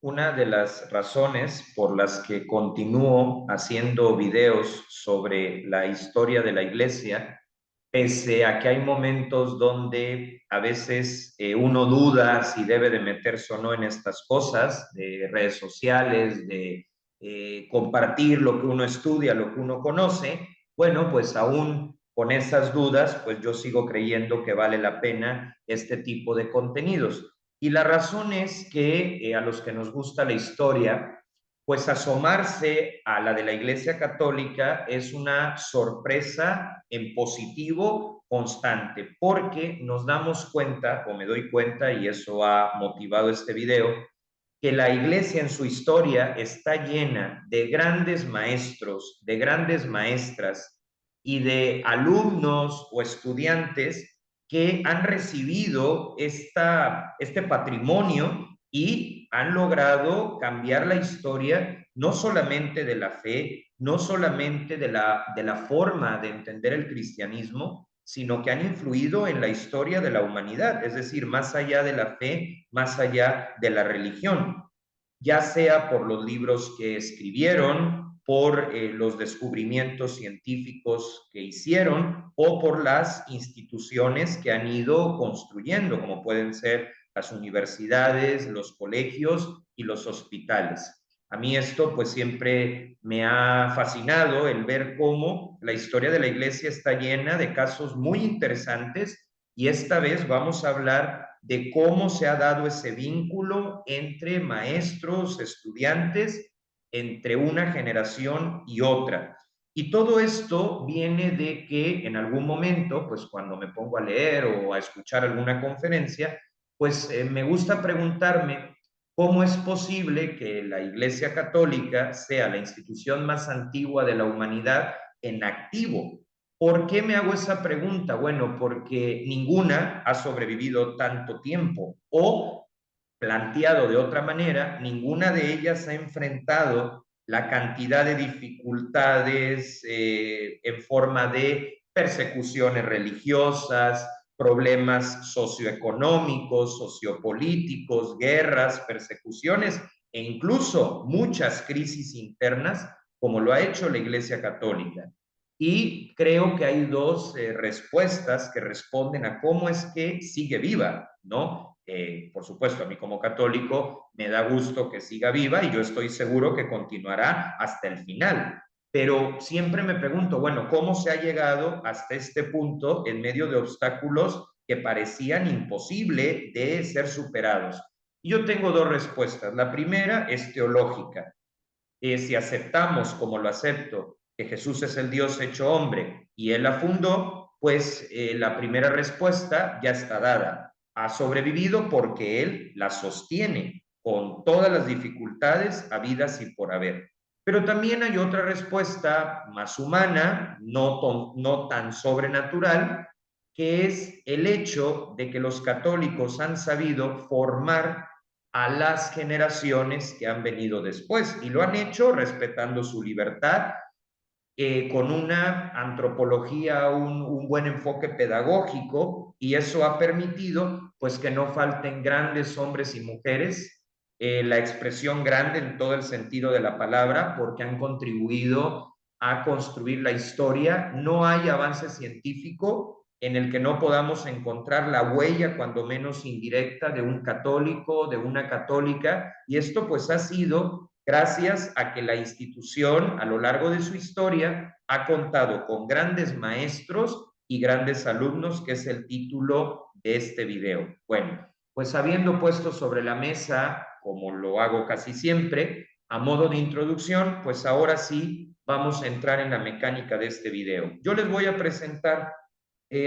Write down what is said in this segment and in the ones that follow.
Una de las razones por las que continúo haciendo videos sobre la historia de la iglesia, pese a que hay momentos donde a veces uno duda si debe de meterse o no en estas cosas, de redes sociales, de compartir lo que uno estudia, lo que uno conoce, bueno, pues aún con esas dudas, pues yo sigo creyendo que vale la pena este tipo de contenidos. Y la razón es que a los que nos gusta la historia, pues asomarse a la de la Iglesia Católica es una sorpresa en positivo constante, porque nos damos cuenta, o me doy cuenta, y eso ha motivado este video, que la Iglesia en su historia está llena de grandes maestros, de grandes maestras y de alumnos o estudiantes que han recibido este patrimonio y han logrado cambiar la historia, no solamente de la fe, no solamente de la forma de entender el cristianismo, sino que han influido en la historia de la humanidad, es decir, más allá de la fe, más allá de la religión, ya sea por los libros que escribieron, por los descubrimientos científicos que hicieron o por las instituciones que han ido construyendo, como pueden ser las universidades, los colegios y los hospitales. A mí esto pues siempre me ha fascinado el ver cómo la historia de la iglesia está llena de casos muy interesantes y esta vez vamos a hablar de cómo se ha dado ese vínculo entre maestros, estudiantes, entre una generación y otra. Y todo esto viene de que en algún momento, pues cuando me pongo a leer o a escuchar alguna conferencia, pues me gusta preguntarme cómo es posible que la Iglesia Católica sea la institución más antigua de la humanidad en activo. ¿Por qué me hago esa pregunta? Bueno, porque ninguna ha sobrevivido tanto tiempo o, planteado de otra manera, ninguna de ellas ha enfrentado la cantidad de dificultades en forma de persecuciones religiosas, problemas socioeconómicos, sociopolíticos, guerras, persecuciones e incluso muchas crisis internas, como lo ha hecho la Iglesia Católica. Y creo que hay dos respuestas que responden a cómo es que sigue viva, ¿no? Por supuesto, a mí como católico me da gusto que siga viva y yo estoy seguro que continuará hasta el final. Pero siempre me pregunto, bueno, ¿cómo se ha llegado hasta este punto en medio de obstáculos que parecían imposible de ser superados? Y yo tengo dos respuestas. La primera es teológica. Si aceptamos, como lo acepto, que Jesús es el Dios hecho hombre y Él la fundó, pues la primera respuesta ya está dada. Ha sobrevivido porque Él la sostiene con todas las dificultades habidas y por haber. Pero también hay otra respuesta más humana, no tan sobrenatural, que es el hecho de que los católicos han sabido formar a las generaciones que han venido después y lo han hecho respetando su libertad, con una antropología, un buen enfoque pedagógico y eso ha permitido pues que no falten grandes hombres y mujeres, la expresión grande en todo el sentido de la palabra porque han contribuido a construir la historia. No hay avance científico en el que no podamos encontrar la huella, cuando menos indirecta, de un católico, de una católica, y esto pues ha sido gracias a que la institución a lo largo de su historia ha contado con grandes maestros y grandes alumnos, que es el título de este video. Bueno, pues habiendo puesto sobre la mesa, como lo hago casi siempre, a modo de introducción, pues ahora sí vamos a entrar en la mecánica de este video. Yo les voy a presentar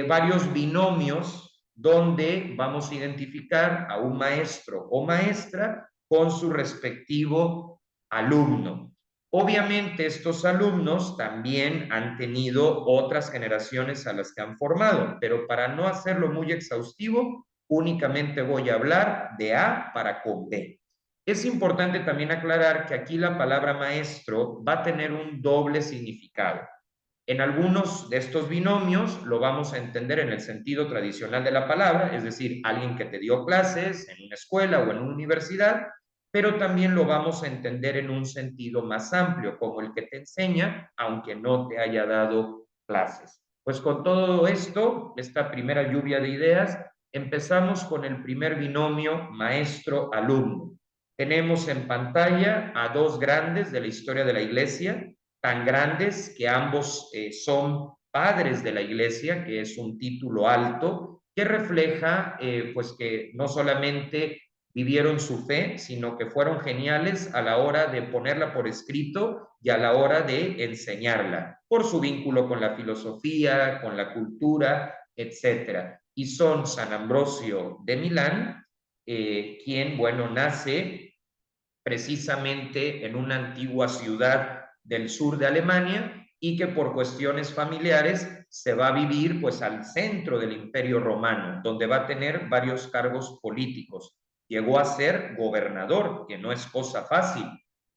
varios binomios donde vamos a identificar a un maestro o maestra con su respectivo alumno. Obviamente estos alumnos también han tenido otras generaciones a las que han formado, pero para no hacerlo muy exhaustivo, únicamente voy a hablar de A para con B. Es importante también aclarar que aquí la palabra maestro va a tener un doble significado. En algunos de estos binomios lo vamos a entender en el sentido tradicional de la palabra, es decir, alguien que te dio clases en una escuela o en una universidad, pero también lo vamos a entender en un sentido más amplio, como el que te enseña, aunque no te haya dado clases. Pues con todo esto, esta primera lluvia de ideas, empezamos con el primer binomio maestro-alumno. Tenemos en pantalla a dos grandes de la historia de la iglesia, tan grandes que ambos son padres de la iglesia, que es un título alto, que refleja pues que no solamente vivieron su fe, sino que fueron geniales a la hora de ponerla por escrito y a la hora de enseñarla, por su vínculo con la filosofía, con la cultura, etcétera. Y son San Ambrosio de Milán, quien, bueno, nace precisamente en una antigua ciudad del sur de Alemania y que por cuestiones familiares se va a vivir pues al centro del Imperio Romano, donde va a tener varios cargos políticos. Llegó a ser gobernador, que no es cosa fácil.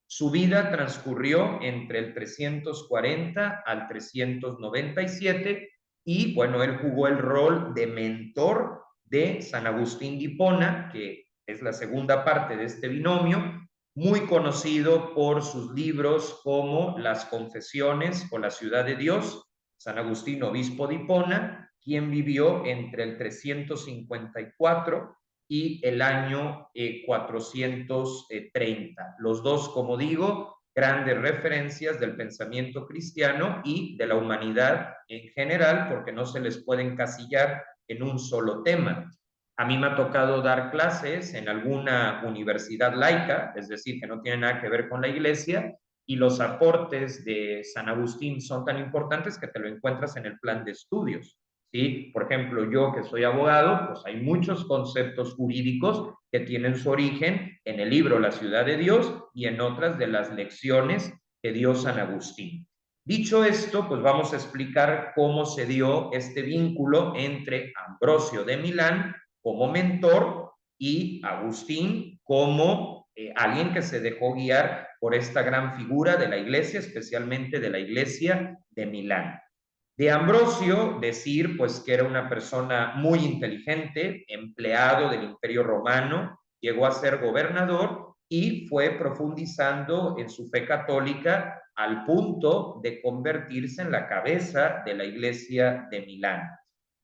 Su vida transcurrió entre el 340 al 397 y bueno, él jugó el rol de mentor de San Agustín de Hipona, que es la segunda parte de este binomio, muy conocido por sus libros como Las Confesiones o La Ciudad de Dios, San Agustín, obispo de Hipona, quien vivió entre el 354 y el año 430. Los dos, como digo, grandes referencias del pensamiento cristiano y de la humanidad en general, porque no se les puede encasillar en un solo tema. A mí me ha tocado dar clases en alguna universidad laica, es decir, que no tiene nada que ver con la iglesia, y los aportes de San Agustín son tan importantes que te lo encuentras en el plan de estudios. ¿Sí? Por ejemplo, yo que soy abogado, pues hay muchos conceptos jurídicos que tienen su origen en el libro La Ciudad de Dios y en otras de las lecciones que dio San Agustín. Dicho esto, pues vamos a explicar cómo se dio este vínculo entre Ambrosio de Milán como mentor y Agustín como alguien que se dejó guiar por esta gran figura de la iglesia, especialmente de la iglesia de Milán. De Ambrosio, decir pues que era una persona muy inteligente, empleado del Imperio Romano, llegó a ser gobernador y fue profundizando en su fe católica al punto de convertirse en la cabeza de la iglesia de Milán.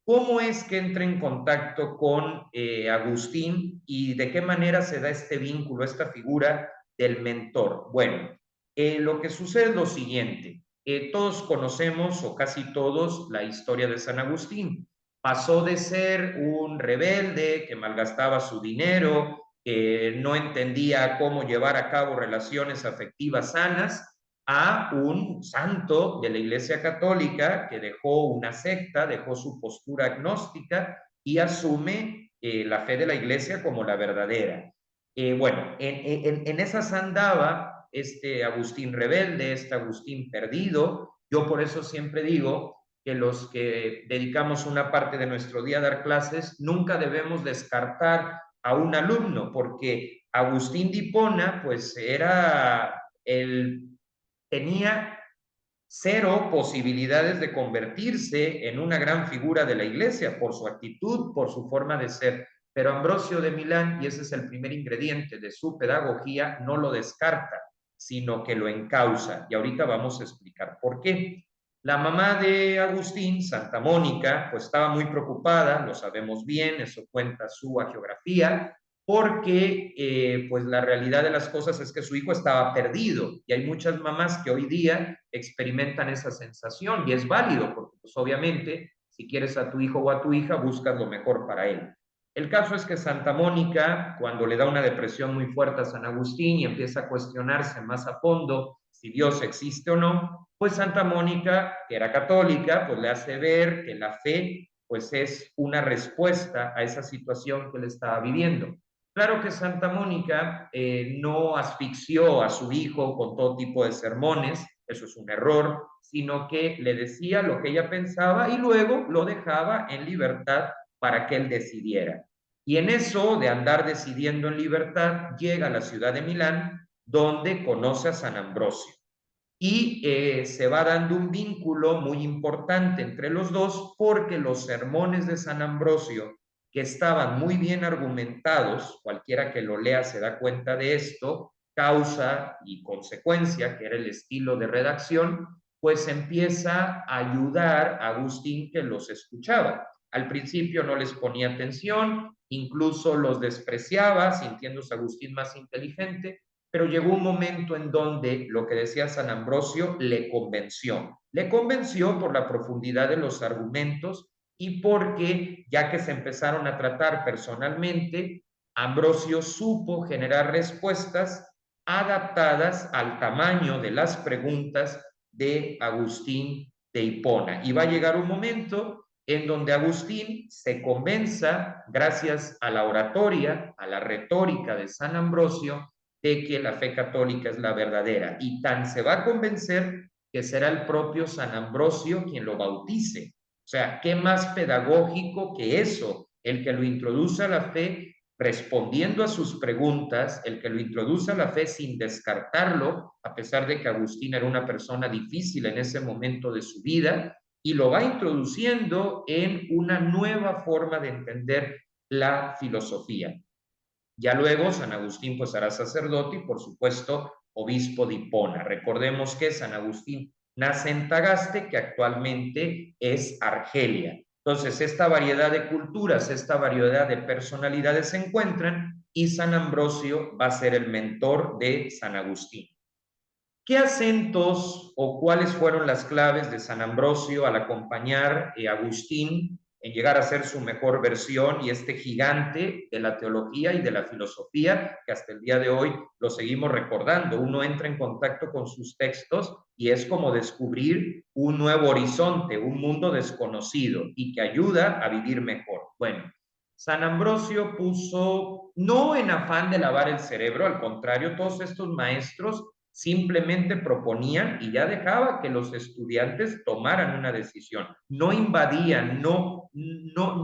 ¿Cómo es que entra en contacto con Agustín y de qué manera se da este vínculo, esta figura del mentor? Bueno, lo que sucede es lo siguiente. Todos conocemos, o casi todos, la historia de San Agustín. Pasó de ser un rebelde que malgastaba su dinero, que no entendía cómo llevar a cabo relaciones afectivas sanas, a un santo de la Iglesia Católica que dejó una secta, dejó su postura agnóstica y asume la fe de la Iglesia como la verdadera. Bueno, en esas andaba este Agustín rebelde, este Agustín perdido. Yo por eso siempre digo que los que dedicamos una parte de nuestro día a dar clases, nunca debemos descartar a un alumno, porque Agustín de Hipona, pues tenía cero posibilidades de convertirse en una gran figura de la iglesia por su actitud, por su forma de ser. Pero Ambrosio de Milán, y ese es el primer ingrediente de su pedagogía, no lo descarta, sino que lo encausa. Y ahorita vamos a explicar por qué. La mamá de Agustín, Santa Mónica, pues estaba muy preocupada, lo sabemos bien, eso cuenta su hagiografía, porque pues la realidad de las cosas es que su hijo estaba perdido y hay muchas mamás que hoy día experimentan esa sensación y es válido porque pues obviamente si quieres a tu hijo o a tu hija buscas lo mejor para él. El caso es que Santa Mónica, cuando le da una depresión muy fuerte a San Agustín y empieza a cuestionarse más a fondo si Dios existe o no, pues Santa Mónica, que era católica, pues le hace ver que la fe pues es una respuesta a esa situación que él estaba viviendo. Claro que Santa Mónica no asfixió a su hijo con todo tipo de sermones, eso es un error, sino que le decía lo que ella pensaba y luego lo dejaba en libertad para que él decidiera. Y en eso de andar decidiendo en libertad, llega a la ciudad de Milán, donde conoce a San Ambrosio. Y se va dando un vínculo muy importante entre los dos porque los sermones de San Ambrosio que estaban muy bien argumentados, cualquiera que lo lea se da cuenta de esto, causa y consecuencia, que era el estilo de redacción, pues empieza a ayudar a Agustín, que los escuchaba. Al principio no les ponía atención, incluso los despreciaba, sintiéndose Agustín más inteligente, pero llegó un momento en donde lo que decía San Ambrosio le convenció. Le convenció por la profundidad de los argumentos y porque, ya que se empezaron a tratar personalmente, Ambrosio supo generar respuestas adaptadas al tamaño de las preguntas de Agustín de Hipona. Y va a llegar un momento en donde Agustín se convenza, gracias a la oratoria, a la retórica de San Ambrosio, de que la fe católica es la verdadera. Y tan se va a convencer que será el propio San Ambrosio quien lo bautice. O sea, ¿qué más pedagógico que eso? El que lo introduce a la fe respondiendo a sus preguntas, el que lo introduce a la fe sin descartarlo, a pesar de que Agustín era una persona difícil en ese momento de su vida, y lo va introduciendo en una nueva forma de entender la filosofía. Ya luego San Agustín pues hará sacerdote y por supuesto obispo de Hipona. Recordemos que San Agustín nace en Tagaste, que actualmente es Argelia. Entonces, esta variedad de culturas, esta variedad de personalidades se encuentran y San Ambrosio va a ser el mentor de San Agustín. ¿Qué acentos o cuáles fueron las claves de San Ambrosio al acompañar a Agustín en llegar a ser su mejor versión y este gigante de la teología y de la filosofía que hasta el día de hoy lo seguimos recordando? Uno entra en contacto con sus textos y es como descubrir un nuevo horizonte, un mundo desconocido y que ayuda a vivir mejor. Bueno, San Ambrosio puso, no en afán de lavar el cerebro, al contrario, todos estos maestros simplemente proponían y ya dejaba que los estudiantes tomaran una decisión. No invadían, no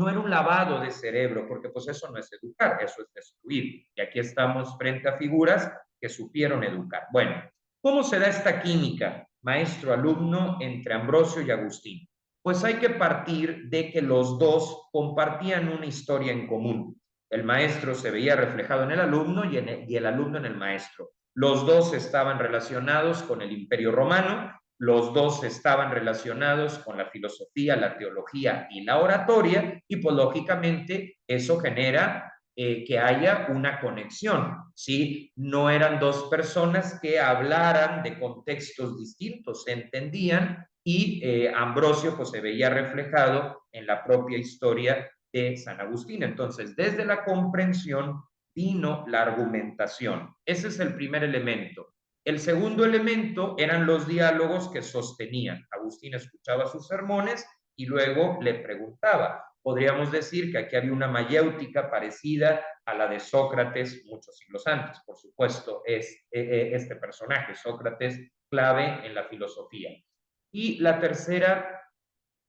era un lavado de cerebro, porque pues eso no es educar, eso es destruir. Y aquí estamos frente a figuras que supieron educar. Bueno, ¿cómo se da esta química maestro-alumno entre Ambrosio y Agustín? Pues hay que partir de que los dos compartían una historia en común. El maestro se veía reflejado en el alumno y el alumno en el maestro. Los dos estaban relacionados con el Imperio Romano, los dos estaban relacionados con la filosofía, la teología y la oratoria, y pues lógicamente eso genera que haya una conexión, ¿sí? No eran dos personas que hablaran de contextos distintos, se entendían y Ambrosio pues se veía reflejado en la propia historia de San Agustín. Entonces, desde la comprensión vino la argumentación. Ese es el primer elemento. El segundo elemento eran los diálogos que sostenían. Agustín escuchaba sus sermones y luego le preguntaba. Podríamos decir que aquí había una mayéutica parecida a la de Sócrates muchos siglos antes. Por supuesto, es este personaje, Sócrates, clave en la filosofía. Y la tercera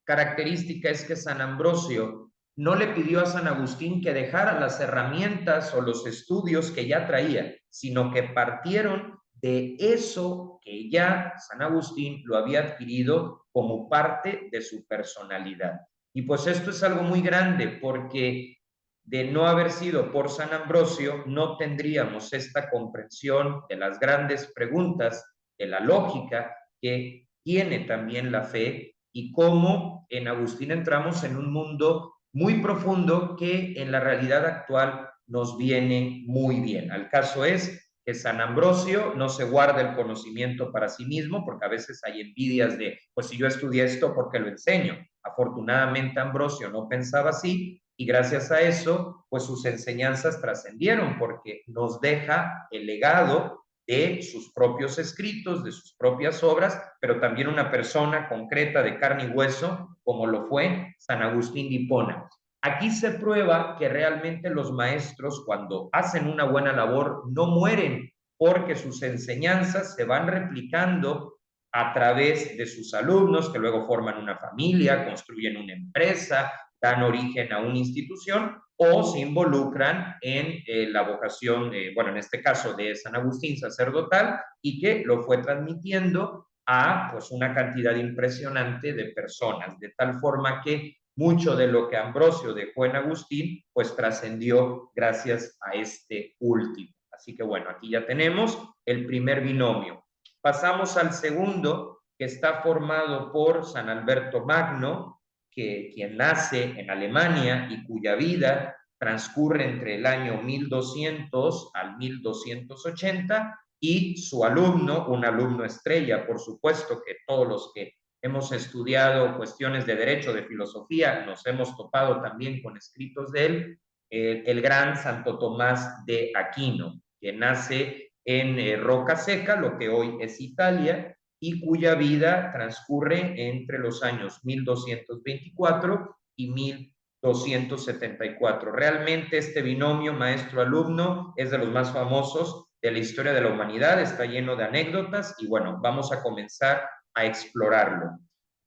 característica es que San Ambrosio no le pidió a San Agustín que dejara las herramientas o los estudios que ya traía, sino que partieron de eso que ya San Agustín lo había adquirido como parte de su personalidad. Y pues esto es algo muy grande porque de no haber sido por San Ambrosio, no tendríamos esta comprensión de las grandes preguntas, de la lógica que tiene también la fe y cómo en Agustín entramos en un mundo muy profundo que en la realidad actual nos viene muy bien. Al caso es que San Ambrosio no se guarda el conocimiento para sí mismo, porque a veces hay envidias de, pues si yo estudié esto, ¿por qué lo enseño? Afortunadamente Ambrosio no pensaba así y gracias a eso, pues sus enseñanzas trascendieron porque nos deja el legado de sus propios escritos, de sus propias obras, pero también una persona concreta de carne y hueso, como lo fue San Agustín de Hipona. Aquí se prueba que realmente los maestros, cuando hacen una buena labor, no mueren porque sus enseñanzas se van replicando a través de sus alumnos, que luego forman una familia, construyen una empresa, dan origen a una institución o se involucran en la vocación, bueno, en este caso de San Agustín sacerdotal, y que lo fue transmitiendo a pues una cantidad impresionante de personas, de tal forma que mucho de lo que Ambrosio dejó en Agustín, pues trascendió gracias a este último. Así que bueno, aquí ya tenemos el primer binomio. Pasamos al segundo, que está formado por San Alberto Magno, quien nace en Alemania y cuya vida transcurre entre el año 1200 al 1280, y su alumno, un alumno estrella, por supuesto que todos los que hemos estudiado cuestiones de derecho, de filosofía, nos hemos topado también con escritos de él, el gran Santo Tomás de Aquino, que nace en Roca Seca, lo que hoy es Italia, y cuya vida transcurre entre los años 1224 y 1274. Realmente este binomio maestro-alumno es de los más famosos de la historia de la humanidad, está lleno de anécdotas y bueno, vamos a comenzar a explorarlo.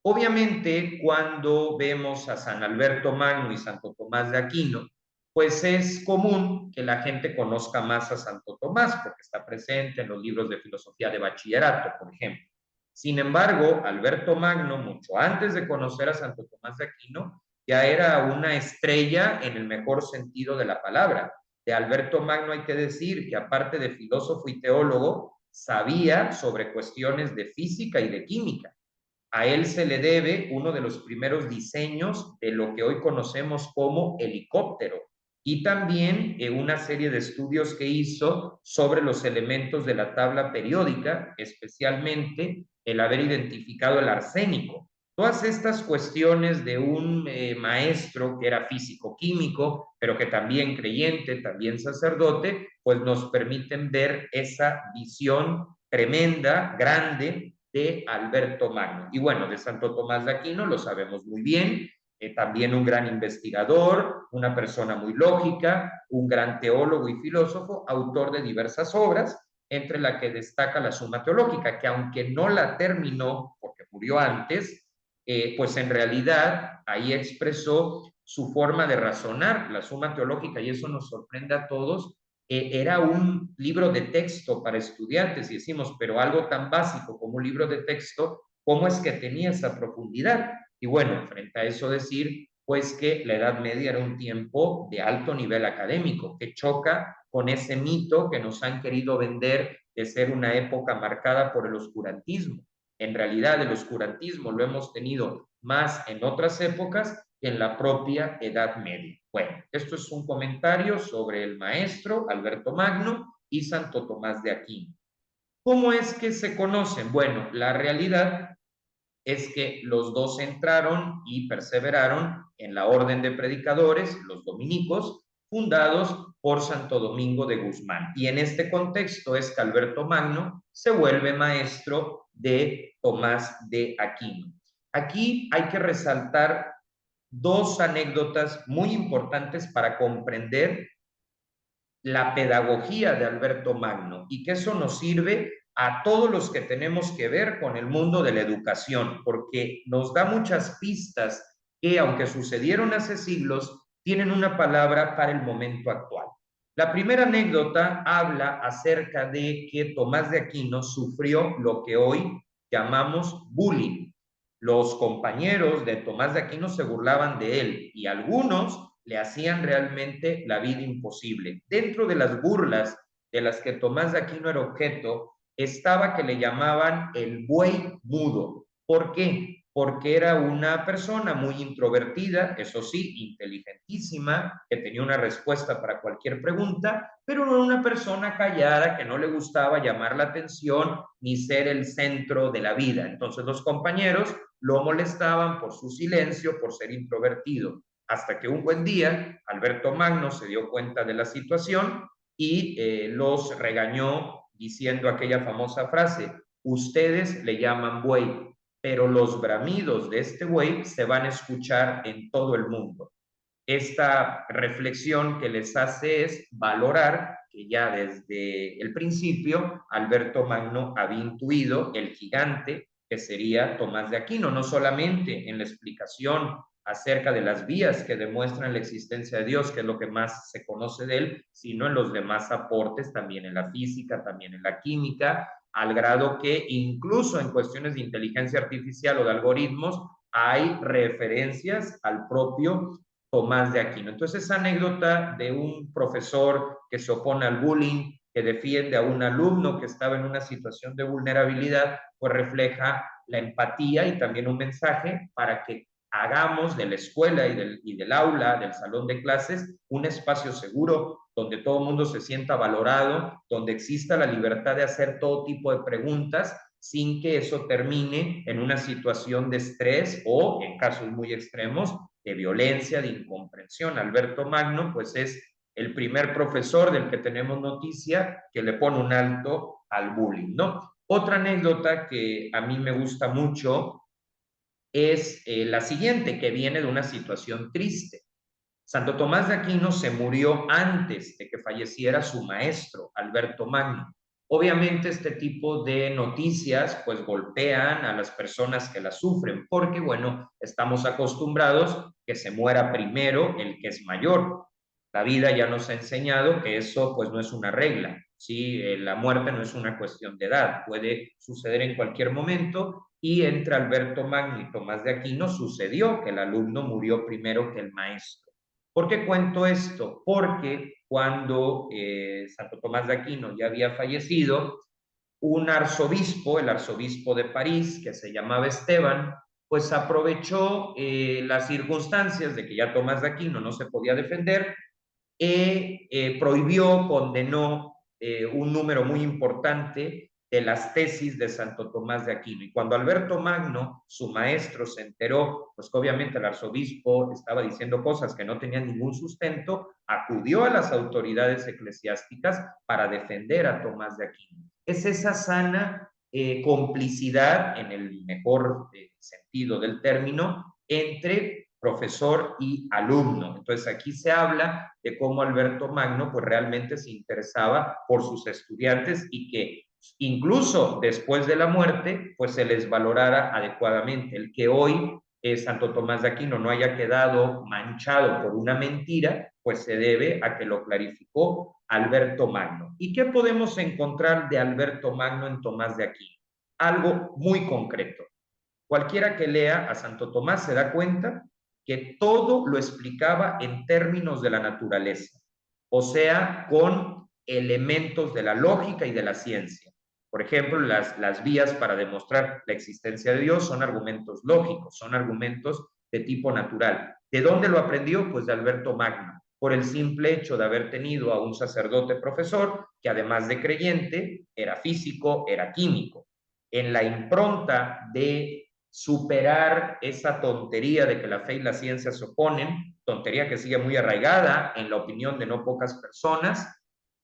Obviamente, cuando vemos a San Alberto Magno y Santo Tomás de Aquino, pues es común que la gente conozca más a Santo Tomás porque está presente en los libros de filosofía de bachillerato, por ejemplo. Sin embargo, Alberto Magno, mucho antes de conocer a Santo Tomás de Aquino, ya era una estrella en el mejor sentido de la palabra. De Alberto Magno hay que decir que aparte de filósofo y teólogo, sabía sobre cuestiones de física y de química. A él se le debe uno de los primeros diseños de lo que hoy conocemos como helicóptero y también una serie de estudios que hizo sobre los elementos de la tabla periódica, especialmente el haber identificado el arsénico. Todas estas cuestiones de un maestro que era físico-químico, pero que también creyente, también sacerdote, pues nos permiten ver esa visión tremenda, grande, de Alberto Magno. Y bueno, de Santo Tomás de Aquino lo sabemos muy bien, también un gran investigador, una persona muy lógica, un gran teólogo y filósofo, autor de diversas obras, entre la que destaca la Suma Teológica, que aunque no la terminó porque murió antes, pues en realidad ahí expresó su forma de razonar, la Suma Teológica, y eso nos sorprende a todos. Era un libro de texto para estudiantes y decimos, pero algo tan básico como un libro de texto, ¿cómo es que tenía esa profundidad? Y bueno, frente a eso decir, pues que la Edad Media era un tiempo de alto nivel académico, que choca con ese mito que nos han querido vender de ser una época marcada por el oscurantismo. En realidad, el oscurantismo lo hemos tenido más en otras épocas que en la propia Edad Media. Bueno, esto es un comentario sobre el maestro Alberto Magno y Santo Tomás de Aquino. ¿Cómo es que se conocen? Bueno, la realidad es que los dos entraron y perseveraron en la orden de predicadores, los dominicos, fundados por Santo Domingo de Guzmán. Y en este contexto es que Alberto Magno se vuelve maestro de Tomás de Aquino. Aquí hay que resaltar dos anécdotas muy importantes para comprender la pedagogía de Alberto Magno y que eso nos sirve a todos los que tenemos que ver con el mundo de la educación, porque nos da muchas pistas que, aunque sucedieron hace siglos, tienen una palabra para el momento actual. La primera anécdota habla acerca de que Tomás de Aquino sufrió lo que hoy llamamos bullying. Los compañeros de Tomás de Aquino se burlaban de él y algunos le hacían realmente la vida imposible. Dentro de las burlas de las que Tomás de Aquino era objeto, estaba que le llamaban el buey mudo. ¿Por qué? Porque era una persona muy introvertida, eso sí, inteligentísima, que tenía una respuesta para cualquier pregunta, pero no una persona callada que no le gustaba llamar la atención ni ser el centro de la vida. Entonces los compañeros lo molestaban por su silencio, por ser introvertido, hasta que un buen día Alberto Magno se dio cuenta de la situación y los regañó diciendo aquella famosa frase: ustedes le llaman buey, pero los bramidos de este buey se van a escuchar en todo el mundo. Esta reflexión que les hace es valorar que ya desde el principio Alberto Magno había intuido el gigante que sería Tomás de Aquino, no solamente en la explicación acerca de las vías que demuestran la existencia de Dios, que es lo que más se conoce de él, sino en los demás aportes, también en la física, también en la química, al grado que incluso en cuestiones de inteligencia artificial o de algoritmos, hay referencias al propio Tomás de Aquino. Entonces, esa anécdota de un profesor que se opone al bullying, que defiende a un alumno que estaba en una situación de vulnerabilidad, pues refleja la empatía y también un mensaje para que hagamos de la escuela y del aula, del salón de clases, un espacio seguro donde todo el mundo se sienta valorado, donde exista la libertad de hacer todo tipo de preguntas sin que eso termine en una situación de estrés o, en casos muy extremos, de violencia, de incomprensión. Alberto Magno, pues es el primer profesor del que tenemos noticia que le pone un alto al bullying, ¿no? Otra anécdota que a mí me gusta mucho es la siguiente, que viene de una situación triste. Santo Tomás de Aquino se murió antes de que falleciera su maestro, Alberto Magno. Obviamente este tipo de noticias pues golpean a las personas que las sufren, porque bueno, estamos acostumbrados que se muera primero el que es mayor. La vida ya nos ha enseñado que eso pues no es una regla, ¿sí? La muerte no es una cuestión de edad, puede suceder en cualquier momento y entre Alberto Magno y Tomás de Aquino sucedió que el alumno murió primero que el maestro. ¿Por qué cuento esto? Porque cuando Santo Tomás de Aquino ya había fallecido, un arzobispo, el arzobispo de París, que se llamaba Esteban, pues aprovechó las circunstancias de que ya Tomás de Aquino no se podía defender prohibió, condenó un número muy importante de las tesis de Santo Tomás de Aquino. Y cuando Alberto Magno, su maestro, se enteró, pues que obviamente el arzobispo estaba diciendo cosas que no tenían ningún sustento, acudió a las autoridades eclesiásticas para defender a Tomás de Aquino. Es esa sana complicidad, en el mejor sentido del término, entre profesor y alumno. Entonces aquí se habla de cómo Alberto Magno pues realmente se interesaba por sus estudiantes y que incluso después de la muerte pues se les valorara adecuadamente. El que hoy Santo Tomás de Aquino no haya quedado manchado por una mentira, pues se debe a que lo clarificó Alberto Magno. ¿Y qué podemos encontrar de Alberto Magno en Tomás de Aquino? Algo muy concreto. Cualquiera que lea a Santo Tomás se da cuenta que todo lo explicaba en términos de la naturaleza, o sea, con elementos de la lógica y de la ciencia. Por ejemplo, las vías para demostrar la existencia de Dios son argumentos lógicos, son argumentos de tipo natural. ¿De dónde lo aprendió? Pues de Alberto Magno, por el simple hecho de haber tenido a un sacerdote profesor que además de creyente era físico, era químico. En la impronta de superar esa tontería de que la fe y la ciencia se oponen, tontería que sigue muy arraigada en la opinión de no pocas personas.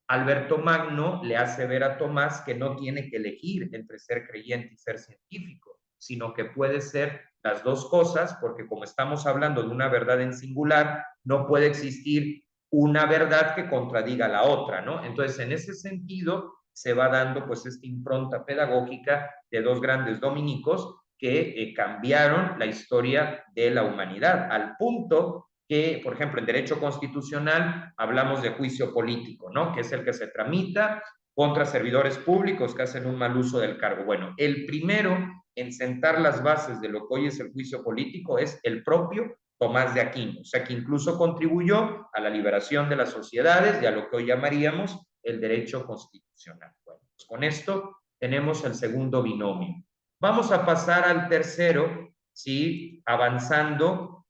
Alberto Magno le hace ver a Tomás que no tiene que elegir entre ser creyente y ser científico, sino que puede ser las dos cosas, porque como estamos hablando de una verdad en singular, no puede existir una verdad que contradiga la otra, ¿no? Entonces, en ese sentido, se va dando pues esta impronta pedagógica de dos grandes dominicos que cambiaron la historia de la humanidad, al punto que, por ejemplo, en derecho constitucional hablamos de juicio político, ¿no? Que es el que se tramita contra servidores públicos que hacen un mal uso del cargo. Bueno, el primero en sentar las bases de lo que hoy es el juicio político es el propio Tomás de Aquino, o sea, que incluso contribuyó a la liberación de las sociedades y a lo que hoy llamaríamos el derecho constitucional. Bueno, pues con esto tenemos el segundo binomio. Vamos a pasar al tercero, ¿sí? Avanzando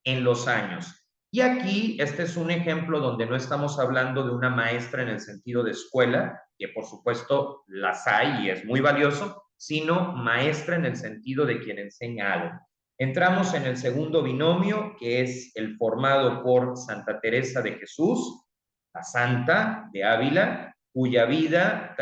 en los años. Y aquí, este es un ejemplo donde no estamos hablando de una maestra en el sentido de escuela, que por supuesto las hay y es muy valioso, sino maestra en el sentido de quien enseña algo. Entramos en el segundo binomio, que es el formado por Santa Teresa de Jesús, la Santa de Ávila, cuya vida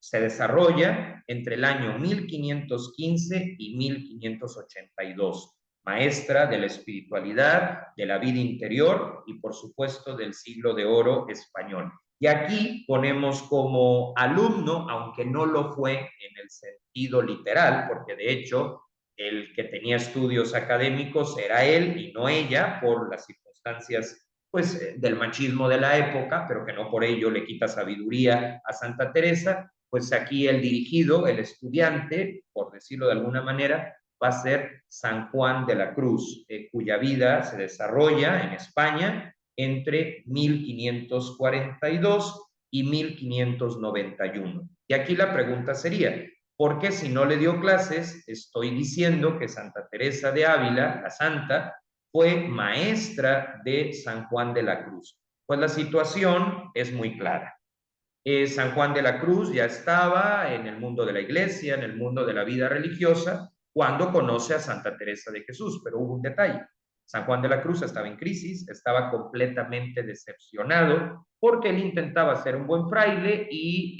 se desarrolla entre el año 1515 y 1582, maestra de la espiritualidad, de la vida interior y por supuesto del siglo de oro español. Y aquí ponemos como alumno, aunque no lo fue en el sentido literal, porque de hecho el que tenía estudios académicos era él y no ella por las circunstancias pues del machismo de la época, pero que no por ello le quita sabiduría a Santa Teresa, pues aquí el dirigido, el estudiante, por decirlo de alguna manera, va a ser San Juan de la Cruz, cuya vida se desarrolla en España entre 1542 y 1591. Y aquí la pregunta sería, ¿por qué si no le dio clases estoy diciendo que Santa Teresa de Ávila, la santa, fue maestra de San Juan de la Cruz? Pues la situación es muy clara. San Juan de la Cruz ya estaba en el mundo de la iglesia, en el mundo de la vida religiosa, cuando conoce a Santa Teresa de Jesús, pero hubo un detalle. San Juan de la Cruz estaba en crisis, estaba completamente decepcionado porque él intentaba ser un buen fraile y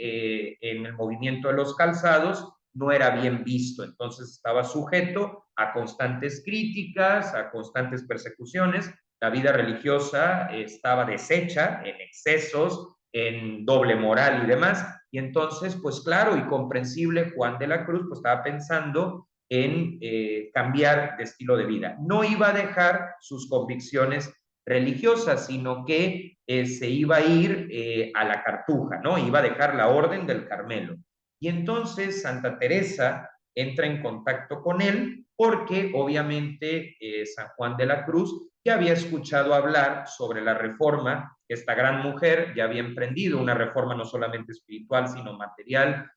en el movimiento de los calzados no era bien visto, entonces estaba sujeto a constantes críticas, a constantes persecuciones, la vida religiosa estaba deshecha en excesos, en doble moral y demás. Y entonces, pues claro y comprensible, Juan de la Cruz pues estaba pensando en cambiar de estilo de vida. No iba a dejar sus convicciones religiosas, sino que se iba a ir a la Cartuja, ¿no? Iba a dejar la Orden del Carmelo. Y entonces Santa Teresa entra en contacto con él porque obviamente San Juan de la Cruz ya había escuchado hablar sobre la reforma que esta gran mujer ya había emprendido, una reforma no solamente espiritual, sino material.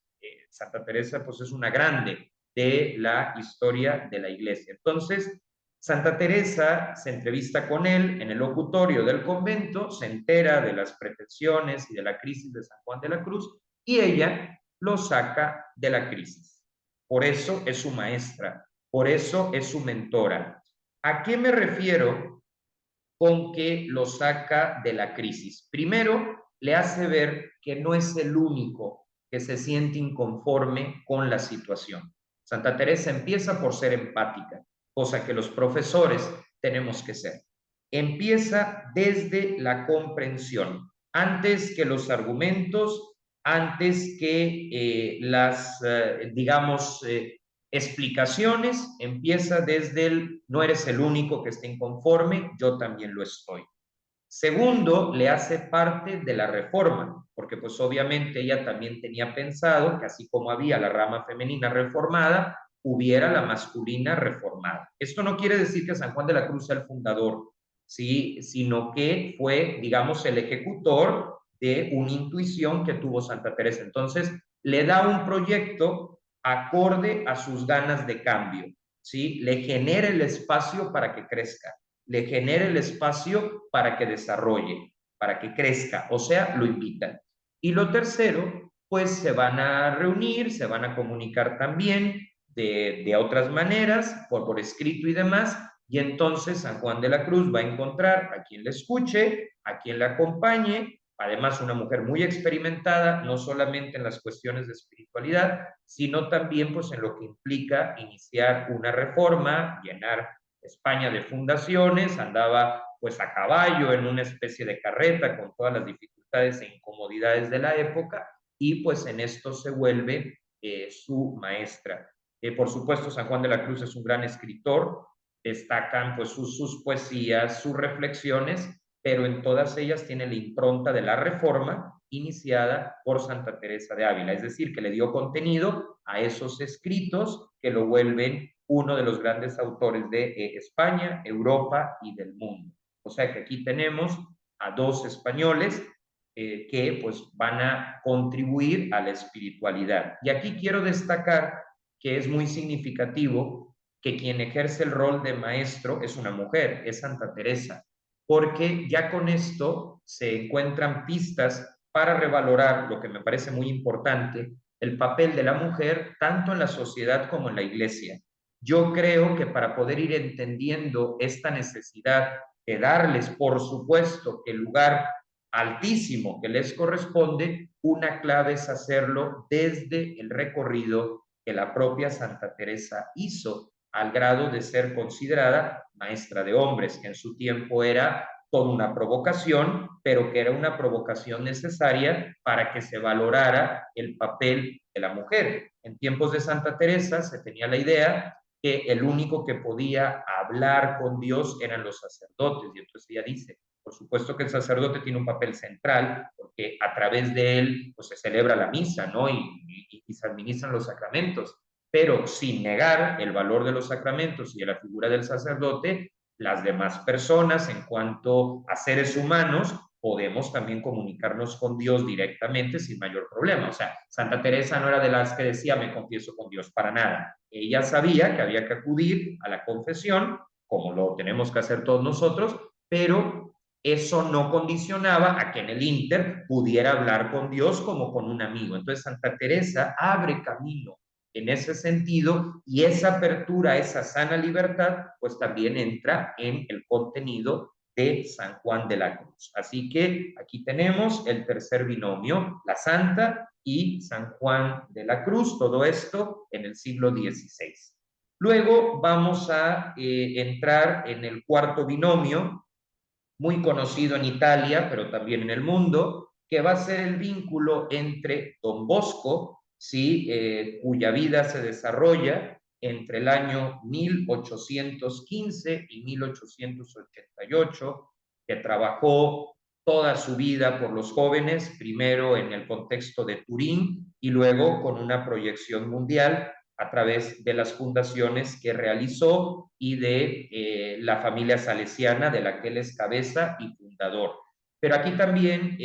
Santa Teresa, pues es una grande de la historia de la iglesia. Entonces, Santa Teresa se entrevista con él en el locutorio del convento, se entera de las pretensiones y de la crisis de San Juan de la Cruz y ella lo saca de la crisis. Por eso es su maestra, por eso es su mentora. ¿A qué me refiero con que lo saca de la crisis? Primero, le hace ver que no es el único que se siente inconforme con la situación. Santa Teresa empieza por ser empática, cosa que los profesores tenemos que ser. Empieza desde la comprensión, antes que los argumentos, antes que digamos, explicaciones, empieza desde el no eres el único que está inconforme, yo también lo estoy. Segundo, le hace parte de la reforma, porque pues obviamente ella también tenía pensado que así como había la rama femenina reformada, hubiera la masculina reformada. Esto no quiere decir que San Juan de la Cruz sea el fundador, ¿sí? Sino que fue, digamos, el ejecutor de una intuición que tuvo Santa Teresa. Entonces, le da un proyecto acorde a sus ganas de cambio, ¿sí? Le genera el espacio para que crezca, le genera el espacio para que desarrolle, para que crezca, o sea, lo invitan. Y lo tercero, pues se van a reunir, se van a comunicar también de otras maneras, por escrito y demás, y entonces San Juan de la Cruz va a encontrar a quien le escuche, a quien le acompañe, además una mujer muy experimentada, no solamente en las cuestiones de espiritualidad, sino también pues en lo que implica iniciar una reforma, llenar España de fundaciones, andaba pues a caballo en una especie de carreta con todas las dificultades e incomodidades de la época y pues en esto se vuelve su maestra. Por supuesto, San Juan de la Cruz es un gran escritor, destacan pues sus poesías, sus reflexiones, pero en todas ellas tiene la impronta de la reforma iniciada por Santa Teresa de Ávila, es decir, que le dio contenido a esos escritos que lo vuelven uno de los grandes autores de España, Europa y del mundo. O sea que aquí tenemos a dos españoles que pues van a contribuir a la espiritualidad. Y aquí quiero destacar que es muy significativo que quien ejerce el rol de maestro es una mujer, es Santa Teresa, porque ya con esto se encuentran pistas para revalorar lo que me parece muy importante, el papel de la mujer tanto en la sociedad como en la iglesia. Yo creo que para poder ir entendiendo esta necesidad de darles, por supuesto, el lugar altísimo que les corresponde, una clave es hacerlo desde el recorrido que la propia Santa Teresa hizo, al grado de ser considerada maestra de hombres, que en su tiempo era toda una provocación, pero que era una provocación necesaria para que se valorara el papel de la mujer. En tiempos de Santa Teresa se tenía la idea que el único que podía hablar con Dios eran los sacerdotes, y entonces ella dice, por supuesto que el sacerdote tiene un papel central, porque a través de él pues, se celebra la misa, ¿no? Y se administran los sacramentos, pero sin negar el valor de los sacramentos y de la figura del sacerdote, las demás personas, en cuanto a seres humanos, podemos también comunicarnos con Dios directamente sin mayor problema. O sea, Santa Teresa no era de las que decía, me confieso con Dios, para nada. Ella sabía que había que acudir a la confesión, como lo tenemos que hacer todos nosotros, pero eso no condicionaba a que en el ínter pudiera hablar con Dios como con un amigo. Entonces Santa Teresa abre camino en ese sentido, y esa apertura, esa sana libertad, pues también entra en el contenido de San Juan de la Cruz. Así que aquí tenemos el tercer binomio, la Santa y San Juan de la Cruz, todo esto en el siglo XVI. Luego vamos a entrar en el cuarto binomio, muy conocido en Italia, pero también en el mundo, que va a ser el vínculo entre Don Bosco, ¿sí? Cuya vida se desarrolla entre el año 1815 y 1888, que trabajó toda su vida por los jóvenes, primero en el contexto de Turín y luego con una proyección mundial a través de las fundaciones que realizó y de la familia salesiana de la que él es cabeza y fundador. Pero aquí también,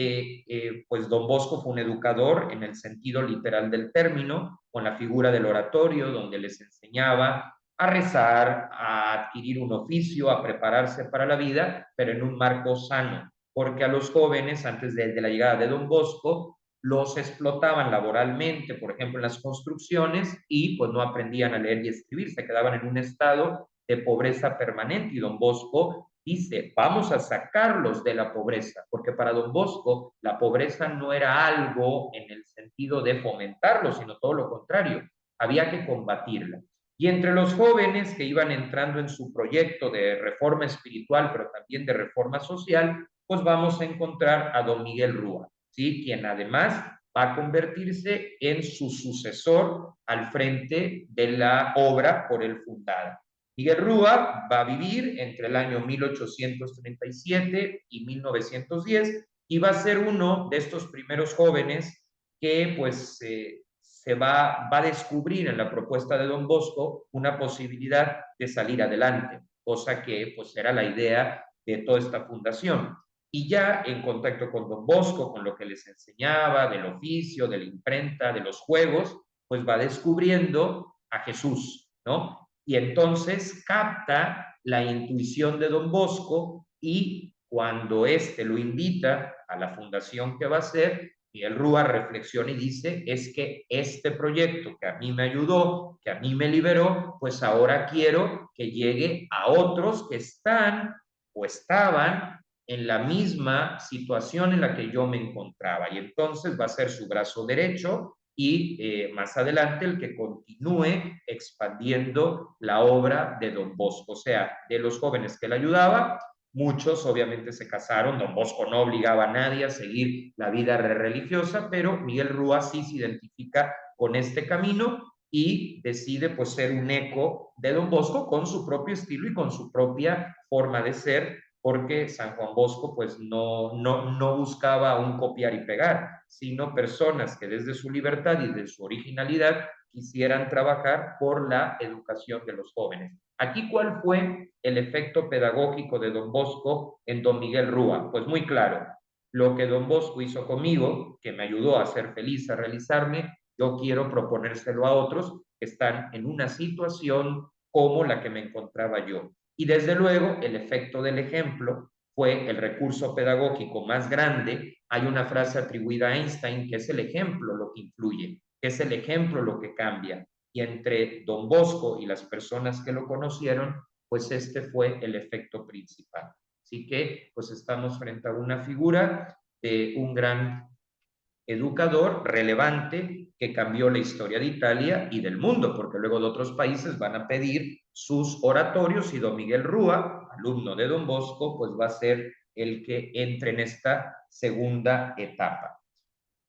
pues Don Bosco fue un educador en el sentido literal del término, con la figura del oratorio, donde les enseñaba a rezar, a adquirir un oficio, a prepararse para la vida, pero en un marco sano, porque a los jóvenes, antes de la llegada de Don Bosco, los explotaban laboralmente, por ejemplo, en las construcciones, y pues no aprendían a leer y escribir, se quedaban en un estado de pobreza permanente. Y Don Bosco dice, vamos a sacarlos de la pobreza, porque para Don Bosco la pobreza no era algo en el sentido de fomentarlo, sino todo lo contrario, había que combatirla. Y entre los jóvenes que iban entrando en su proyecto de reforma espiritual, pero también de reforma social, pues vamos a encontrar a Don Miguel Rúa, ¿sí? Quien además va a convertirse en su sucesor al frente de la obra por él fundada. Miguel Rúa va a vivir entre el año 1837 y 1910 y va a ser uno de estos primeros jóvenes que pues se va a descubrir en la propuesta de Don Bosco una posibilidad de salir adelante, cosa que pues era la idea de toda esta fundación. Y ya en contacto con Don Bosco, con lo que les enseñaba del oficio, de la imprenta, de los juegos, pues va descubriendo a Jesús, ¿no? Y entonces capta la intuición de Don Bosco, y cuando éste lo invita a la fundación que va a hacer, Miguel Rúa reflexiona y dice, es que este proyecto que a mí me ayudó, que a mí me liberó, pues ahora quiero que llegue a otros que están o estaban en la misma situación en la que yo me encontraba. Y entonces va a ser su brazo derecho y más adelante el que continúe expandiendo la obra de Don Bosco. O sea, de los jóvenes que le ayudaba, muchos obviamente se casaron. Don Bosco no obligaba a nadie a seguir la vida religiosa, pero Miguel Rúa sí se identifica con este camino y decide pues ser un eco de Don Bosco con su propio estilo y con su propia forma de ser, porque San Juan Bosco pues no buscaba un copiar y pegar, sino personas que desde su libertad y de su originalidad quisieran trabajar por la educación de los jóvenes. Aquí, ¿cuál fue el efecto pedagógico de Don Bosco en Don Miguel Rúa? Pues muy claro, lo que Don Bosco hizo conmigo, que me ayudó a ser feliz, a realizarme, yo quiero proponérselo a otros que están en una situación como la que me encontraba yo. Y desde luego, el efecto del ejemplo fue el recurso pedagógico más grande. Hay una frase atribuida a Einstein que es el ejemplo lo que influye, que es el ejemplo lo que cambia. Y entre Don Bosco y las personas que lo conocieron, pues este fue el efecto principal. Así que pues estamos frente a una figura de un gran educador relevante que cambió la historia de Italia y del mundo, porque luego de otros países van a pedir sus oratorios, y Don Miguel Rúa, alumno de Don Bosco, pues va a ser el que entre en esta segunda etapa.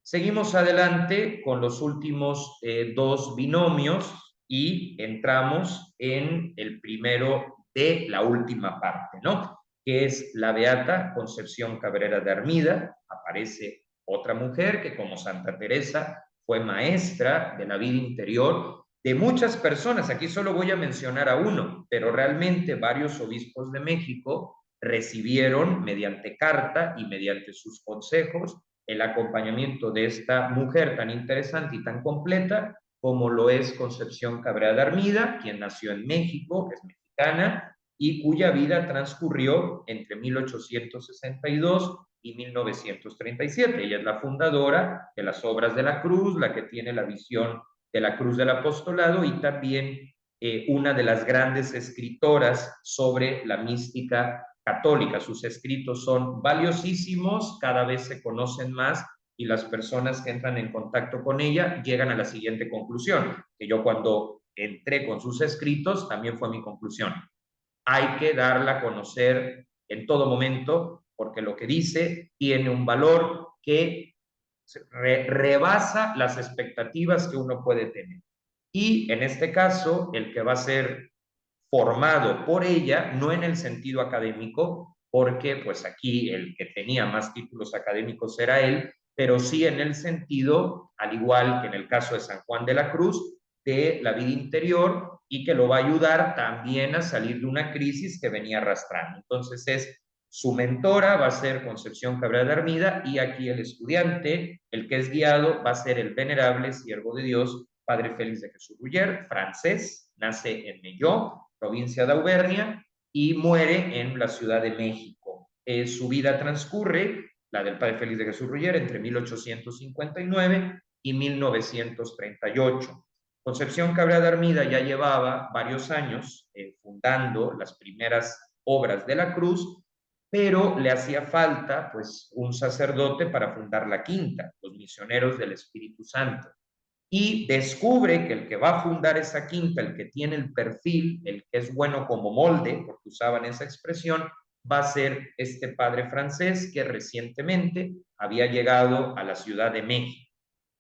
Seguimos adelante con los últimos dos binomios y entramos en el primero de la última parte, ¿no? Que es la Beata Concepción Cabrera de Armida. Aparece otra mujer que, como Santa Teresa, fue maestra de la vida interior de muchas personas. Aquí solo voy a mencionar a uno, pero realmente varios obispos de México recibieron mediante carta y mediante sus consejos el acompañamiento de esta mujer tan interesante y tan completa como lo es Concepción Cabrera de Armida, quien nació en México, es mexicana, y cuya vida transcurrió entre 1862 y 1937. Ella es la fundadora de las Obras de la Cruz, la que tiene la visión de la Cruz del Apostolado y también una de las grandes escritoras sobre la mística católica. Sus escritos son valiosísimos, cada vez se conocen más y las personas que entran en contacto con ella llegan a la siguiente conclusión, que yo cuando entré con sus escritos también fue mi conclusión. Hay que darla a conocer en todo momento porque lo que dice tiene un valor que rebasa las expectativas que uno puede tener. Y en este caso, el que va a ser formado por ella, no en el sentido académico, porque pues aquí el que tenía más títulos académicos era él, pero sí en el sentido, al igual que en el caso de San Juan de la Cruz, de la vida interior y que lo va a ayudar también a salir de una crisis que venía arrastrando. Entonces es su mentora, va a ser Concepción Cabrera de Armida y aquí el estudiante, el que es guiado, va a ser el venerable siervo de Dios, Padre Félix de Jesús Ruller, francés, nace en Melló, provincia de Auvernia, y muere en la Ciudad de México. Su vida transcurre, la del Padre Félix de Jesús Ruller, entre 1859 y 1938. Concepción Cabrera de Armida ya llevaba varios años fundando las primeras obras de la cruz, pero le hacía falta pues un sacerdote para fundar la quinta, los misioneros del Espíritu Santo. Y descubre que el que va a fundar esa quinta, el que tiene el perfil, el que es bueno como molde, porque usaban esa expresión, va a ser este padre francés que recientemente había llegado a la Ciudad de México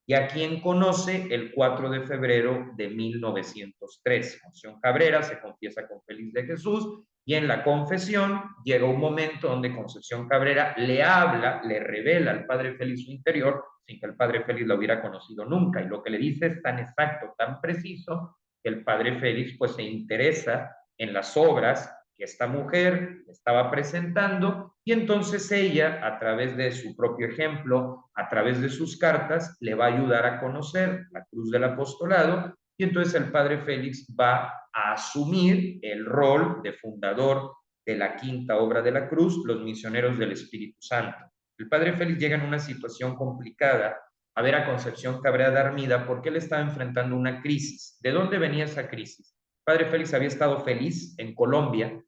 y a quien conoce el 4 de febrero de 1903. Concepción Cabrera se confiesa con Félix de Jesús y en la confesión llega un momento donde Concepción Cabrera le habla, le revela al padre Félix su interior sin que el padre Félix lo hubiera conocido nunca y lo que le dice es tan exacto, tan preciso que el padre Félix pues se interesa en las obras que esta mujer estaba presentando y entonces ella, a través de su propio ejemplo, a través de sus cartas, le va a ayudar a conocer la cruz del apostolado y entonces el padre Félix va a asumir el rol de fundador de la quinta obra de la cruz, los misioneros del Espíritu Santo. El padre Félix llega en una situación complicada a ver a Concepción Cabrera de Armida porque él estaba enfrentando una crisis. ¿De dónde venía esa crisis? El padre Félix había estado feliz en Colombia,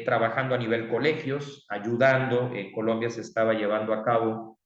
trabajando a nivel colegios, ayudando. En Colombia se estaba llevando a cabo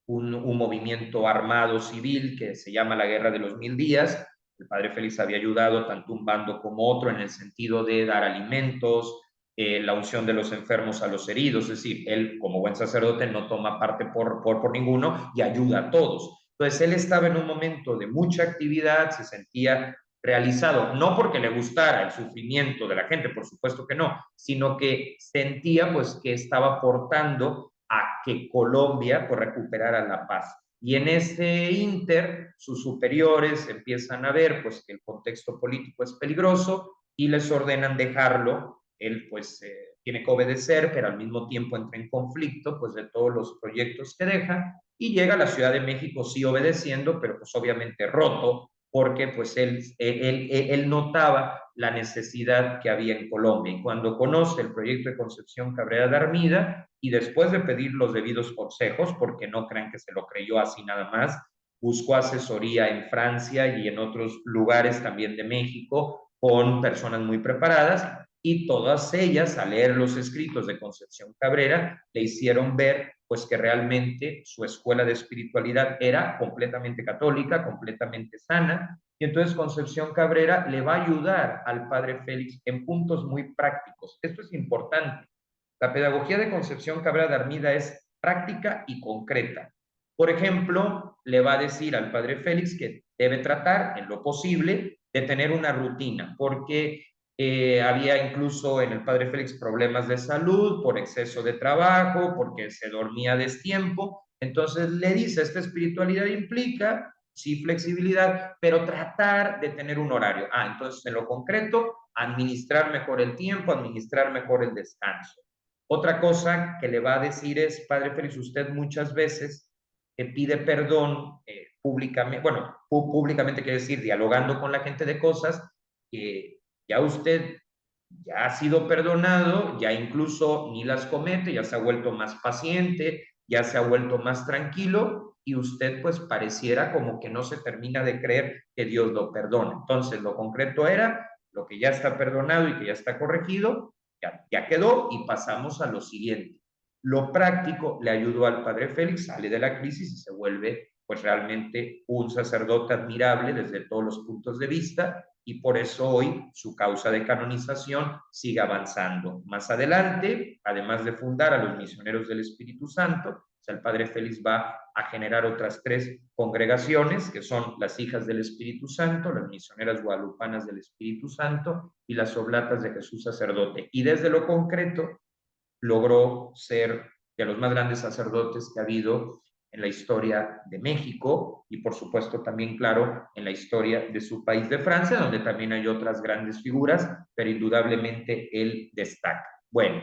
un movimiento armado civil que se llama la Guerra de los Mil Días. El padre Félix había ayudado tanto un bando como otro en el sentido de dar alimentos, la unción de los enfermos a los heridos, es decir, él como buen sacerdote no toma parte por ninguno y ayuda a todos. Entonces él estaba en un momento de mucha actividad, se sentía realizado, no porque le gustara el sufrimiento de la gente, por supuesto que no, sino que sentía pues que estaba aportando a que Colombia pues, recuperara la paz. Y en ese inter, sus superiores empiezan a ver pues, que el contexto político es peligroso y les ordenan dejarlo. Él pues tiene que obedecer, pero al mismo tiempo entra en conflicto pues, de todos los proyectos que deja y llega a la Ciudad de México sí obedeciendo, pero pues obviamente roto porque pues él notaba la necesidad que había en Colombia. Y cuando conoce el proyecto de Concepción Cabrera de Armida, y después de pedir los debidos consejos, porque no crean que se lo creyó así nada más, buscó asesoría en Francia y en otros lugares también de México con personas muy preparadas, y todas ellas, al leer los escritos de Concepción Cabrera, le hicieron ver pues que realmente su escuela de espiritualidad era completamente católica, completamente sana, y entonces Concepción Cabrera le va a ayudar al padre Félix en puntos muy prácticos. Esto es importante. La pedagogía de Concepción Cabrera de Armida es práctica y concreta. Por ejemplo, le va a decir al padre Félix que debe tratar, en lo posible, de tener una rutina, porque había incluso en el padre Félix problemas de salud por exceso de trabajo, porque se dormía a destiempo. Entonces le dice, esta espiritualidad implica sí flexibilidad, pero tratar de tener un horario. Entonces en lo concreto, administrar mejor el tiempo, administrar mejor el descanso. Otra cosa que le va a decir es, Padre Félix, usted muchas veces pide perdón públicamente, bueno, públicamente quiere decir dialogando con la gente de cosas que ya usted ya ha sido perdonado, ya incluso ni las comete, ya se ha vuelto más paciente, ya se ha vuelto más tranquilo y usted pues pareciera como que no se termina de creer que Dios lo perdona. Entonces lo concreto era lo que ya está perdonado y que ya está corregido, ya quedó y pasamos a lo siguiente. Lo práctico le ayudó al Padre Félix, sale de la crisis y se vuelve pues realmente un sacerdote admirable desde todos los puntos de vista y por eso hoy su causa de canonización sigue avanzando. Más adelante, además de fundar a los misioneros del Espíritu Santo, el Padre Félix va a generar otras 3 congregaciones, que son las Hijas del Espíritu Santo, las Misioneras Guadalupanas del Espíritu Santo y las Oblatas de Jesús Sacerdote. Y desde lo concreto, logró ser de los más grandes sacerdotes que ha habido en la historia de México y por supuesto también, claro, en la historia de su país de Francia, donde también hay otras grandes figuras, pero indudablemente él destaca. Bueno,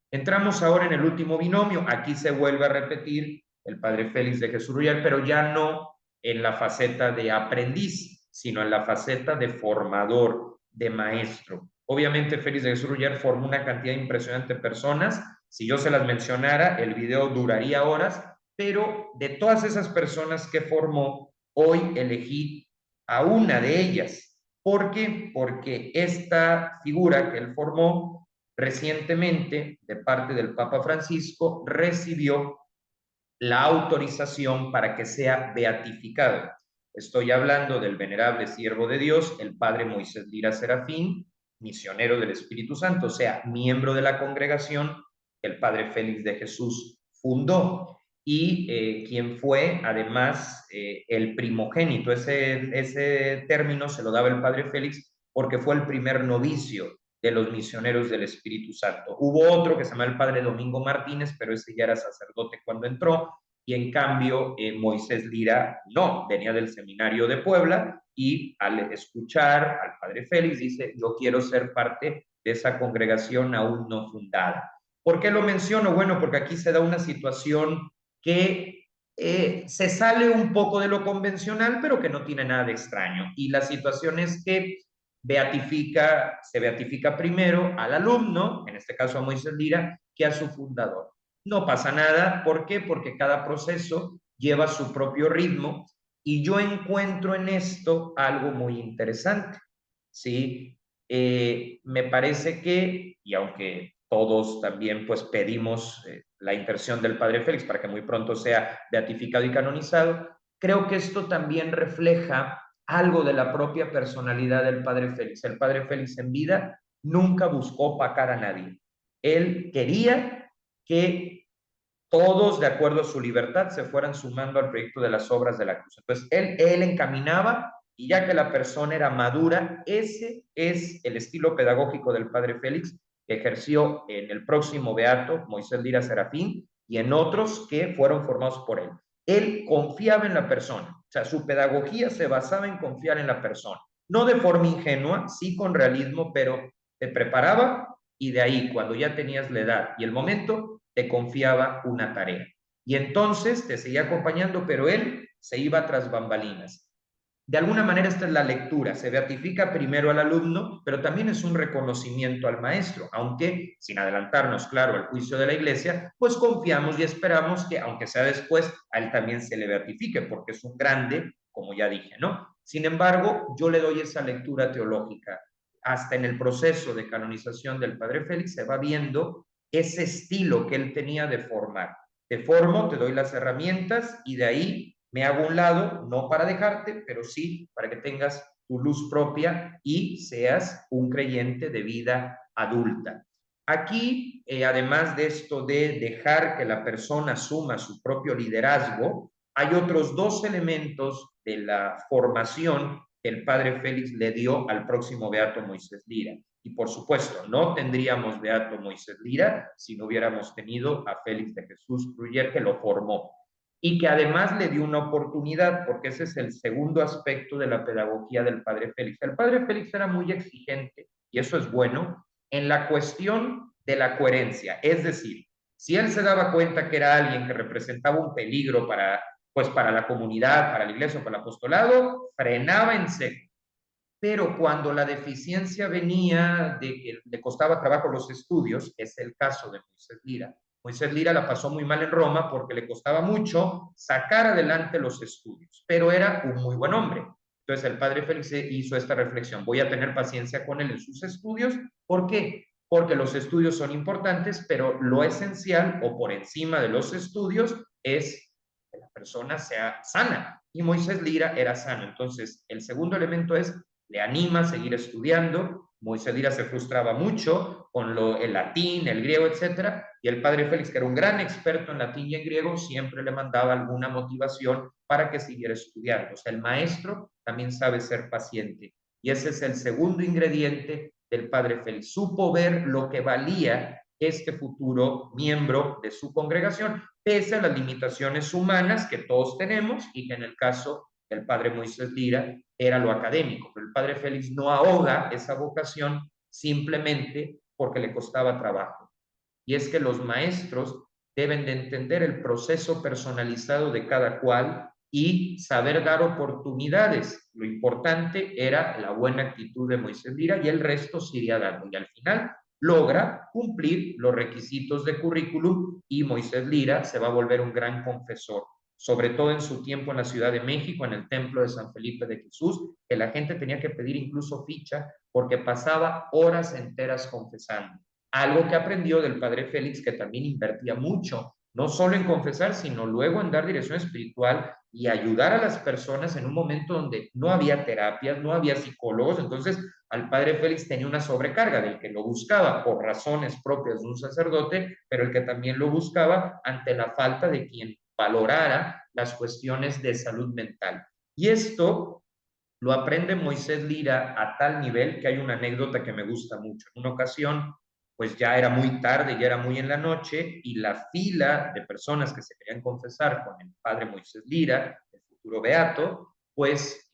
entramos ahora en el último binomio, aquí se vuelve a repetir el Padre Félix de Jesús Ruller, pero ya no en la faceta de aprendiz, sino en la faceta de formador, de maestro. Obviamente Félix de Jesús Ruller formó una cantidad impresionante de personas. Si yo se las mencionara, el video duraría horas, pero de todas esas personas que formó, hoy elegí a una de ellas. ¿Por qué? Porque esta figura que él formó recientemente de parte del Papa Francisco recibió la autorización para que sea beatificado. Estoy hablando del venerable siervo de Dios, el padre Moisés Lira Serafín, misionero del Espíritu Santo, o sea, miembro de la congregación que el padre Félix de Jesús fundó y quien fue además el primogénito. Ese término se lo daba el padre Félix porque fue el primer novicio de los misioneros del Espíritu Santo. Hubo otro que se llama el padre Domingo Martínez, pero ese ya era sacerdote cuando entró, y en cambio Moisés Lira no, venía del seminario de Puebla y al escuchar al padre Félix dice, yo quiero ser parte de esa congregación aún no fundada. ¿Por qué lo menciono? Bueno, porque aquí se da una situación que se sale un poco de lo convencional, pero que no tiene nada de extraño. Y la situación es que se beatifica primero al alumno, en este caso a Moisés Lira, que a su fundador. No pasa nada, ¿por qué? Porque cada proceso lleva su propio ritmo y yo encuentro en esto algo muy interesante, ¿sí? Me parece que, y aunque todos también pues pedimos la intercesión del Padre Félix para que muy pronto sea beatificado y canonizado, creo que esto también refleja algo de la propia personalidad del Padre Félix. El Padre Félix en vida nunca buscó opacar a nadie. Él quería que todos, de acuerdo a su libertad, se fueran sumando al proyecto de las obras de la cruz. Entonces, él encaminaba y ya que la persona era madura, ese es el estilo pedagógico del Padre Félix que ejerció en el próximo beato, Moisés Lira Serafín, y en otros que fueron formados por él. Él confiaba en la persona, o sea, su pedagogía se basaba en confiar en la persona, no de forma ingenua, sí con realismo, pero te preparaba y de ahí, cuando ya tenías la edad y el momento, te confiaba una tarea. Y entonces te seguía acompañando, pero él se iba tras bambalinas. De alguna manera esta es la lectura, se beatifica primero al alumno, pero también es un reconocimiento al maestro, aunque sin adelantarnos, claro, al juicio de la iglesia, pues confiamos y esperamos que, aunque sea después, a él también se le beatifique, porque es un grande, como ya dije, ¿no? Sin embargo, yo le doy esa lectura teológica. Hasta en el proceso de canonización del Padre Félix se va viendo ese estilo que él tenía de formar. Te formo, te doy las herramientas y de ahí me hago un lado, no para dejarte, pero sí para que tengas tu luz propia y seas un creyente de vida adulta. Aquí, además de esto de dejar que la persona asuma su propio liderazgo, hay otros 2 elementos de la formación que el padre Félix le dio al próximo beato Moisés Lira. Y por supuesto, no tendríamos beato Moisés Lira si no hubiéramos tenido a Félix de Jesús Ruller que lo formó. y que además le dio una oportunidad, porque ese es el segundo aspecto de la pedagogía del padre Félix. El padre Félix era muy exigente, y eso es bueno, en la cuestión de la coherencia. Es decir, si él se daba cuenta que era alguien que representaba un peligro para, pues, para la comunidad, para la iglesia o para el apostolado, frenaba en seco. Pero cuando la deficiencia venía de que le costaba trabajo los estudios, es el caso de Moisés Lira. Moisés Lira la pasó muy mal en Roma porque le costaba mucho sacar adelante los estudios, pero era un muy buen hombre. Entonces el padre Félix hizo esta reflexión: voy a tener paciencia con él en sus estudios. ¿Por qué? Porque los estudios son importantes, pero lo esencial o por encima de los estudios es que la persona sea sana. Y Moisés Lira era sano. Entonces el segundo elemento es: le anima a seguir estudiando. Moisés Lira se frustraba mucho con el latín, el griego, etcétera, y el padre Félix, que era un gran experto en latín y en griego, siempre le mandaba alguna motivación para que siguiera estudiando. O sea, el maestro también sabe ser paciente, y ese es el segundo ingrediente del padre Félix. Supo ver lo que valía este futuro miembro de su congregación, pese a las limitaciones humanas que todos tenemos y que en el caso del padre Moisés Lira era lo académico, pero el padre Félix no ahoga esa vocación simplemente porque le costaba trabajo. Y es que los maestros deben de entender el proceso personalizado de cada cual y saber dar oportunidades. Lo importante era la buena actitud de Moisés Lira, y el resto se iría dando. Y al final logra cumplir los requisitos de currículum, y Moisés Lira se va a volver un gran confesor, sobre todo en su tiempo en la Ciudad de México, en el templo de San Felipe de Jesús, que la gente tenía que pedir incluso ficha porque pasaba horas enteras confesando. Algo que aprendió del padre Félix, que también invertía mucho, no solo en confesar, sino luego en dar dirección espiritual y ayudar a las personas en un momento donde no había terapias, no había psicólogos. Entonces al padre Félix tenía una sobrecarga del que lo buscaba por razones propias de un sacerdote, pero el que también lo buscaba ante la falta de quien valorara las cuestiones de salud mental. Y esto lo aprende Moisés Lira a tal nivel que hay una anécdota que me gusta mucho. En una ocasión, pues ya era muy tarde, ya era muy en la noche, y la fila de personas que se querían confesar con el padre Moisés Lira, el futuro beato, pues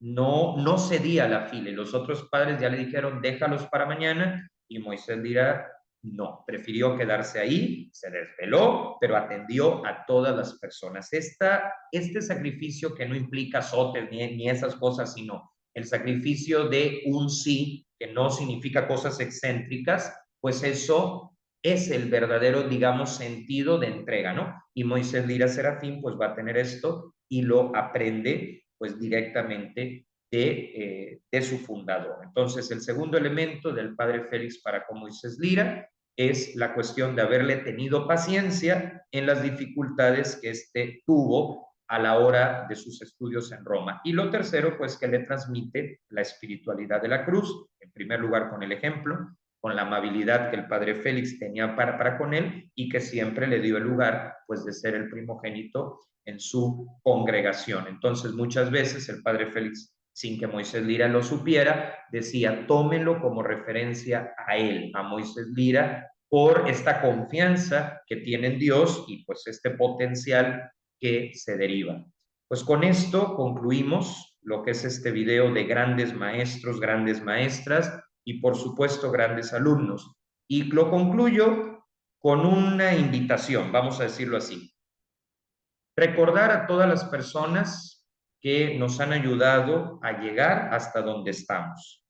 no cedía la fila, y los otros padres ya le dijeron: déjalos para mañana, y Moisés Lira no, prefirió quedarse ahí, se desveló, pero atendió a todas las personas. Este sacrificio que no implica azotes ni esas cosas, sino el sacrificio de un sí, que no significa cosas excéntricas, pues eso es el verdadero, digamos, sentido de entrega, ¿no? Y Moisés Lira Serafín pues va a tener esto, y lo aprende pues directamente de su fundador. Entonces, el segundo elemento del padre Félix para con Moisés Lira es la cuestión de haberle tenido paciencia en las dificultades que éste tuvo a la hora de sus estudios en Roma. Y lo tercero, pues que le transmite la espiritualidad de la cruz, en primer lugar con el ejemplo, con la amabilidad que el padre Félix tenía para con él, y que siempre le dio el lugar, pues, de ser el primogénito en su congregación. Entonces, muchas veces el padre Félix, sin que Moisés Lira lo supiera, decía: tómenlo como referencia a él, a Moisés Lira, por esta confianza que tiene en Dios y pues este potencial que se deriva. Pues con esto concluimos lo que es este video de grandes maestros, grandes maestras y por supuesto grandes alumnos. Y lo concluyo con una invitación, vamos a decirlo así: recordar a todas las personas que nos han ayudado a llegar hasta donde estamos.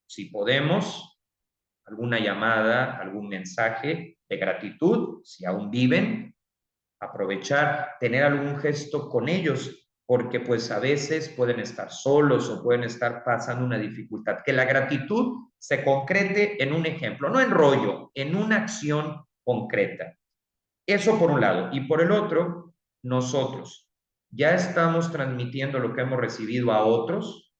Si podemos, alguna llamada, algún mensaje de gratitud, si aún viven, aprovechar, tener algún gesto con ellos, porque pues a veces pueden estar solos o pueden estar pasando una dificultad. Que la gratitud se concrete en un ejemplo, no en rollo, en una acción concreta. Eso por un lado. Y por el otro, nosotros ya estamos transmitiendo lo que hemos recibido a otros,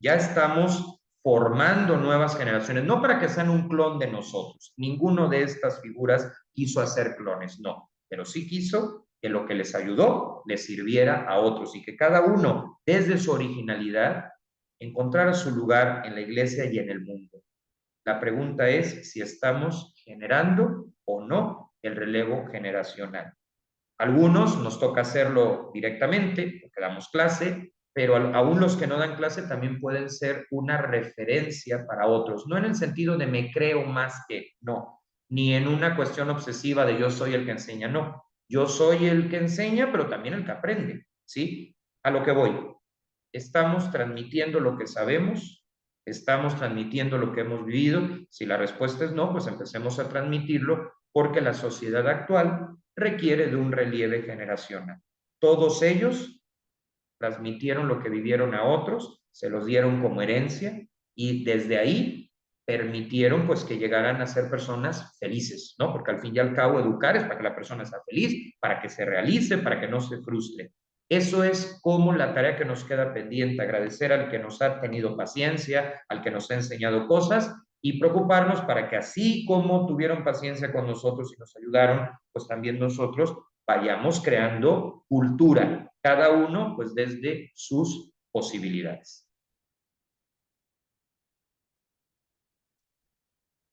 ya estamos formando nuevas generaciones, no para que sean un clon de nosotros. Ninguno de estas figuras quiso hacer clones, no, pero sí quiso que lo que les ayudó les sirviera a otros, y que cada uno, desde su originalidad, encontrara su lugar en la iglesia y en el mundo. La pregunta es si estamos generando o no el relevo generacional. Algunos nos toca hacerlo directamente, porque damos clase, pero aún los que no dan clase también pueden ser una referencia para otros, no en el sentido de me creo más que, no, ni en una cuestión obsesiva de yo soy el que enseña, no, yo soy el que enseña, pero también el que aprende, ¿sí? A lo que voy, estamos transmitiendo lo que sabemos, estamos transmitiendo lo que hemos vivido. Si la respuesta es no, pues empecemos a transmitirlo porque la sociedad actual requiere de un relieve generacional. Todos ellos transmitieron lo que vivieron a otros, se los dieron como herencia y desde ahí permitieron pues que llegaran a ser personas felices, ¿no? Porque al fin y al cabo educar es para que la persona sea feliz, para que se realice, para que no se frustre. Eso es como la tarea que nos queda pendiente, agradecer al que nos ha tenido paciencia, al que nos ha enseñado cosas y preocuparnos para que así como tuvieron paciencia con nosotros y nos ayudaron, pues también nosotros vayamos creando cultura, cada uno pues desde sus posibilidades.